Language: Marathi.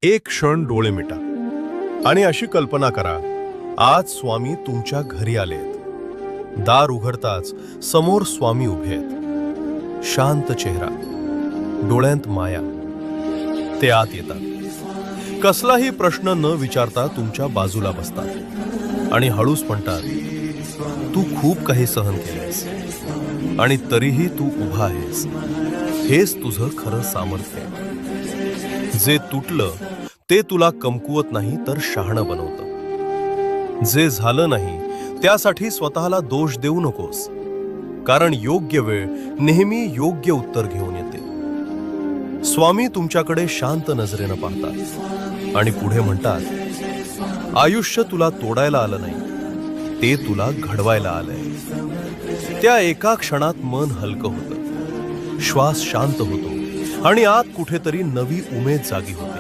एक क्षण डोळे मिटा आणि अशी कल्पना करा, आज स्वामी तुमच्या घरी आलेत. दार उघडताच समोर स्वामी उभे आहेत. शांत चेहरा, डोळ्यांत माया. ते आत येतात. कसलाही प्रश्न न विचारता तुमच्या बाजूला बसतात आणि हळूच म्हणतात, तू खूप काही सहन केलेस आणि तरीही तू उभा आहेस. हेच तुझं खरं सामर्थ्य आहे. जे तुटलं ते तुला कमकुवत नाही तर शहाणं बनवतं. जे झालं नाही त्यासाठी स्वतःला दोष देऊ नकोस, कारण योग्य वेळ नेहमी योग्य उत्तर घेऊन येते. स्वामी तुमच्याकडे शांत नजरेनं पाहतात आणि पुढे म्हणतात, आयुष्य तुला तोडायला आलं नाही, ते तुला घडवायला आलंय. त्या एका क्षणात मन हलकं होतं, श्वास शांत होतो आणि आत कुठेतरी नवी उमेद जागी होते.